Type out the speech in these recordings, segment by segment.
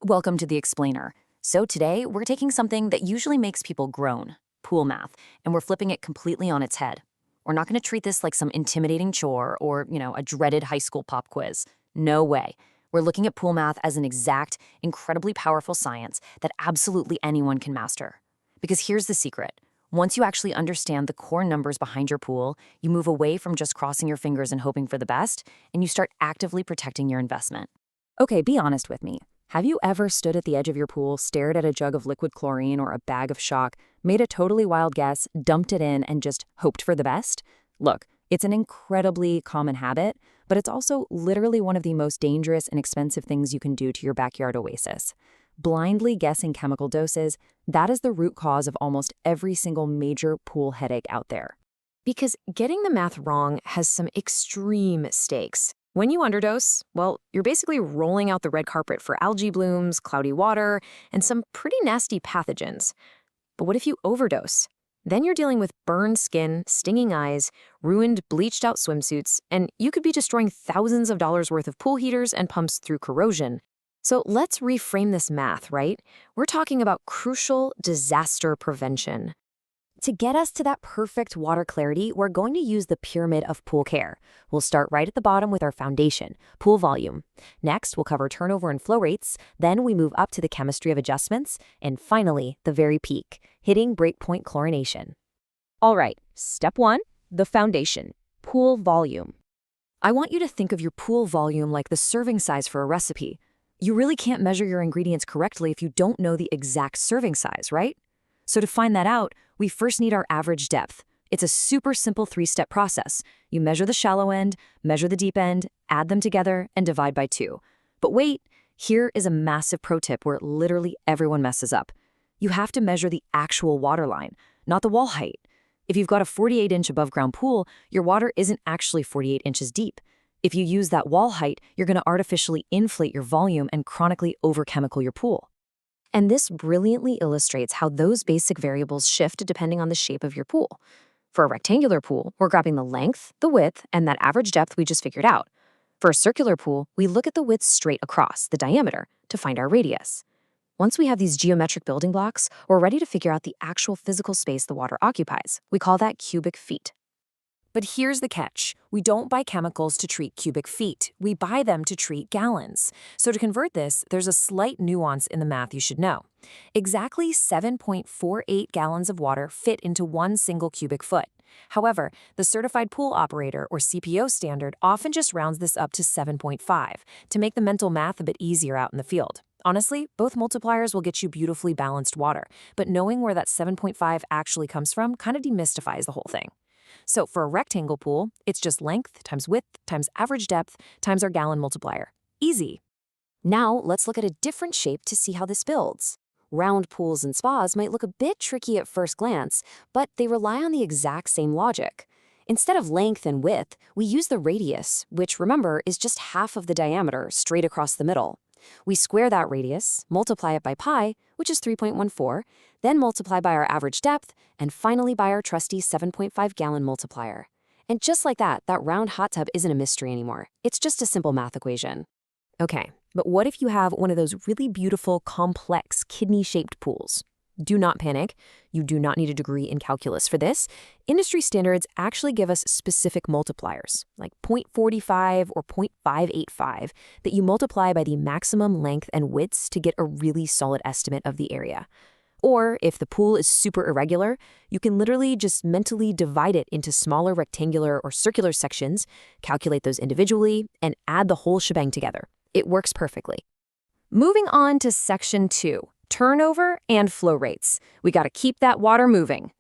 Welcome to the Explainer. So today, we're taking something that usually makes people groan, pool math, and we're flipping it completely on its head. We're not going to treat this like some intimidating chore or, a dreaded high school pop quiz. No way. We're looking at pool math as an exact, incredibly powerful science that absolutely anyone can master. Because here's the secret. Once you actually understand the core numbers behind your pool, you move away from just crossing your fingers and hoping for the best, and you start actively protecting your investment. Okay, be honest with me. Have you ever stood at the edge of your pool, stared at a jug of liquid chlorine or a bag of shock, made a totally wild guess, dumped it in, and just hoped for the best? Look, it's an incredibly common habit, but it's also literally one of the most dangerous and expensive things you can do to your backyard oasis. Blindly guessing chemical doses, that is the root cause of almost every single major pool headache out there. Because getting the math wrong has some extreme stakes. When you underdose, well, you're basically rolling out the red carpet for algae blooms, cloudy water, and some pretty nasty pathogens. But what if you overdose? Then you're dealing with burned skin, stinging eyes, ruined, bleached out swimsuits, and you could be destroying thousands of dollars worth of pool heaters and pumps through corrosion. So let's reframe this math, right? We're talking about crucial disaster prevention. To get us to that perfect water clarity, we're going to use the pyramid of pool care. We'll start right at the bottom with our foundation, pool volume. Next, we'll cover turnover and flow rates. Then we move up to the chemistry of adjustments. And finally, the very peak, hitting breakpoint chlorination. All right, step one, the foundation, pool volume. I want you to think of your pool volume like the serving size for a recipe. You really can't measure your ingredients correctly if you don't know the exact serving size, right? So to find that out, we first need our average depth. It's a super simple three-step process. You measure the shallow end, measure the deep end, add them together, and divide by 2. But wait, here is a massive pro tip where literally everyone messes up. You have to measure the actual water line, not the wall height. If you've got a 48-inch above-ground pool, your water isn't actually 48 inches deep. If you use that wall height, you're going to artificially inflate your volume and chronically over-chemical your pool. And this brilliantly illustrates how those basic variables shift depending on the shape of your pool. For a rectangular pool, we're grabbing the length, the width, and that average depth we just figured out. For a circular pool, we look at the width straight across, the diameter, to find our radius. Once we have these geometric building blocks, we're ready to figure out the actual physical space the water occupies. We call that cubic feet. But here's the catch. We don't buy chemicals to treat cubic feet. We buy them to treat gallons. So to convert this, there's a slight nuance in the math you should know. Exactly 7.48 gallons of water fit into one single cubic foot. However, the Certified Pool Operator, or CPO standard, often just rounds this up to 7.5 to make the mental math a bit easier out in the field. Honestly, both multipliers will get you beautifully balanced water, but knowing where that 7.5 actually comes from kind of demystifies the whole thing. So for a rectangle pool, it's just length times width times average depth times our gallon multiplier. Easy. Now let's look at a different shape to see how this builds. Round pools and spas might look a bit tricky at first glance, but they rely on the exact same logic. Instead of length and width, we use the radius, which remember is just half of the diameter straight across the middle. We square that radius, multiply it by pi, which is 3.14, then multiply by our average depth, and finally by our trusty 7.5 gallon multiplier. And just like that round hot tub isn't a mystery anymore. It's just a simple math equation. Okay, but what if you have one of those really beautiful, complex, kidney-shaped pools? Do not panic. You do not need a degree in calculus for this. Industry standards actually give us specific multipliers, like 0.45 or 0.585, that you multiply by the maximum length and widths to get a really solid estimate of the area. Or if the pool is super irregular, you can literally just mentally divide it into smaller rectangular or circular sections, calculate those individually, and add the whole shebang together. It works perfectly. Moving on to section 2. Turnover and flow rates. We got to keep that water moving.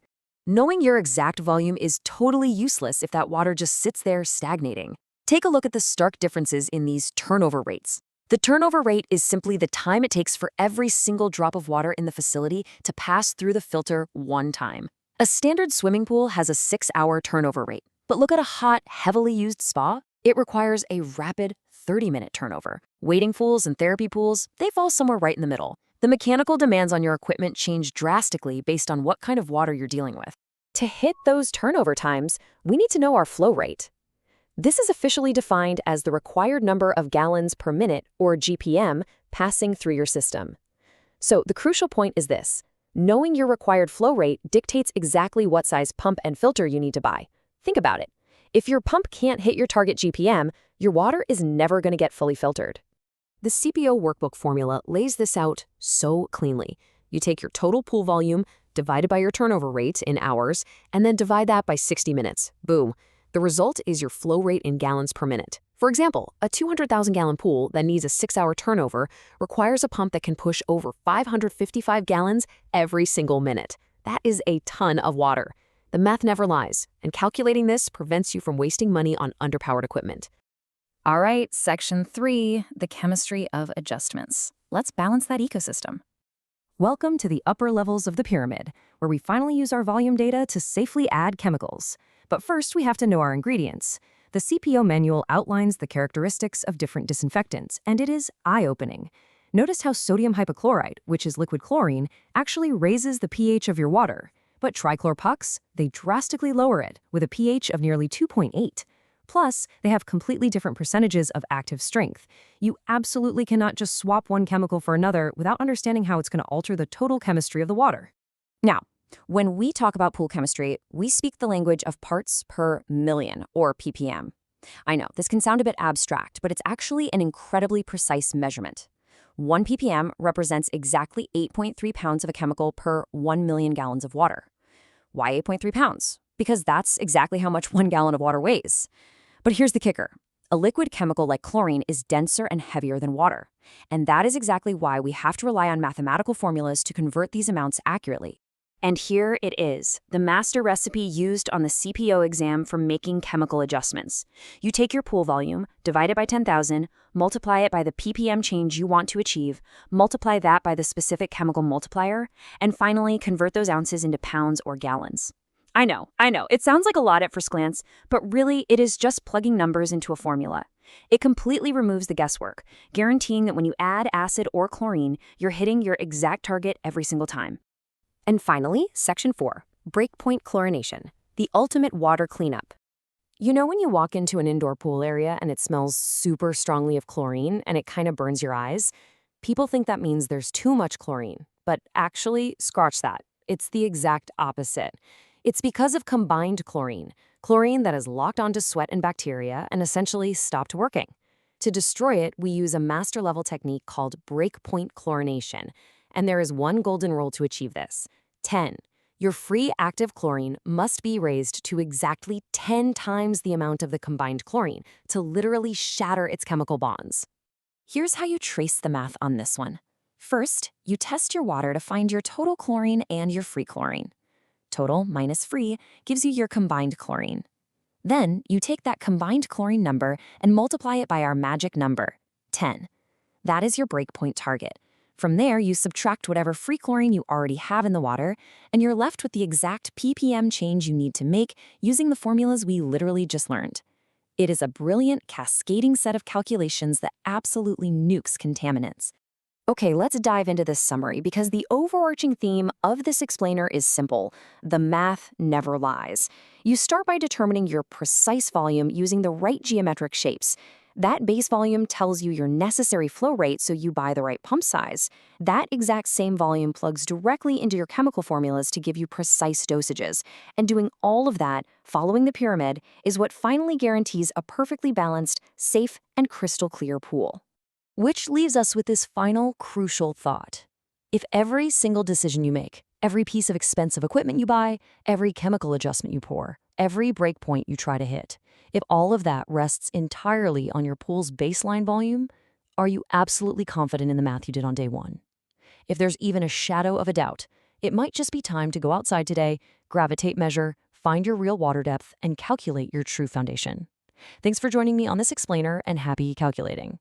Knowing your exact volume is totally useless if that water just sits there stagnating. Take a look at the stark differences in these turnover rates. The turnover rate is simply the time it takes for every single drop of water in the facility to pass through the filter one time. A standard swimming pool has a 6-hour turnover rate, but look at a hot, heavily used spa. It requires a rapid 30-minute turnover. Waiting pools and therapy pools, they fall somewhere right in the middle. The mechanical demands on your equipment change drastically based on what kind of water you're dealing with. To hit those turnover times, we need to know our flow rate. This is officially defined as the required number of gallons per minute, or GPM, passing through your system. So the crucial point is this. Knowing your required flow rate dictates exactly what size pump and filter you need to buy. Think about it. If your pump can't hit your target GPM, your water is never going to get fully filtered. The CPO workbook formula lays this out so cleanly. You take your total pool volume, divided by your turnover rate in hours, and then divide that by 60 minutes. Boom. The result is your flow rate in gallons per minute. For example, a 200,000-gallon pool that needs a 6-hour turnover requires a pump that can push over 555 gallons every single minute. That is a ton of water. The math never lies, and calculating this prevents you from wasting money on underpowered equipment. All right, section 3, the chemistry of adjustments. Let's balance that ecosystem. Welcome to the upper levels of the pyramid, where we finally use our volume data to safely add chemicals. But first, we have to know our ingredients. The CPO manual outlines the characteristics of different disinfectants, and it is eye-opening. Notice how sodium hypochlorite, which is liquid chlorine, actually raises the pH of your water. But trichlorpucks, they drastically lower it, with a pH of nearly 2.8. Plus, they have completely different percentages of active strength. You absolutely cannot just swap one chemical for another without understanding how it's going to alter the total chemistry of the water. Now, when we talk about pool chemistry, we speak the language of parts per million, or ppm. I know, this can sound a bit abstract, but it's actually an incredibly precise measurement. 1 ppm represents exactly 8.3 pounds of a chemical per 1 million gallons of water. Why 8.3 pounds? Because that's exactly how much 1 gallon of water weighs. But here's the kicker. A liquid chemical like chlorine is denser and heavier than water. And that is exactly why we have to rely on mathematical formulas to convert these amounts accurately. And here it is, the master recipe used on the CPO exam for making chemical adjustments. You take your pool volume, divide it by 10,000, multiply it by the ppm change you want to achieve, multiply that by the specific chemical multiplier, and finally convert those ounces into pounds or gallons. I know, it sounds like a lot at first glance, but really it is just plugging numbers into a formula. It completely removes the guesswork, guaranteeing that when you add acid or chlorine, you're hitting your exact target every single time. And finally, section 4, breakpoint chlorination, the ultimate water cleanup. You know when you walk into an indoor pool area and it smells super strongly of chlorine and it kind of burns your eyes? People think that means there's too much chlorine, but actually, scratch that. It's the exact opposite. It's because of combined chlorine that is locked onto sweat and bacteria and essentially stopped working. To destroy it, we use a master-level technique called breakpoint chlorination, and there is one golden rule to achieve this. 10. Your free active chlorine must be raised to exactly 10 times the amount of the combined chlorine to literally shatter its chemical bonds. Here's how you trace the math on this one. First, you test your water to find your total chlorine and your free chlorine. Total minus free gives you your combined chlorine. Then, you take that combined chlorine number and multiply it by our magic number, 10. That is your breakpoint target. From there, you subtract whatever free chlorine you already have in the water, and you're left with the exact ppm change you need to make using the formulas we literally just learned. It is a brilliant, cascading set of calculations that absolutely nukes contaminants. Okay, let's dive into this summary because the overarching theme of this explainer is simple. The math never lies. You start by determining your precise volume using the right geometric shapes. That base volume tells you your necessary flow rate so you buy the right pump size. That exact same volume plugs directly into your chemical formulas to give you precise dosages. And doing all of that, following the pyramid, is what finally guarantees a perfectly balanced, safe, and crystal clear pool. Which leaves us with this final crucial thought. If every single decision you make, every piece of expensive equipment you buy, every chemical adjustment you pour, every breakpoint you try to hit, if all of that rests entirely on your pool's baseline volume, are you absolutely confident in the math you did on day one? If there's even a shadow of a doubt, it might just be time to go outside today, grab a tape measure, find your real water depth, and calculate your true foundation. Thanks for joining me on this explainer, and happy calculating.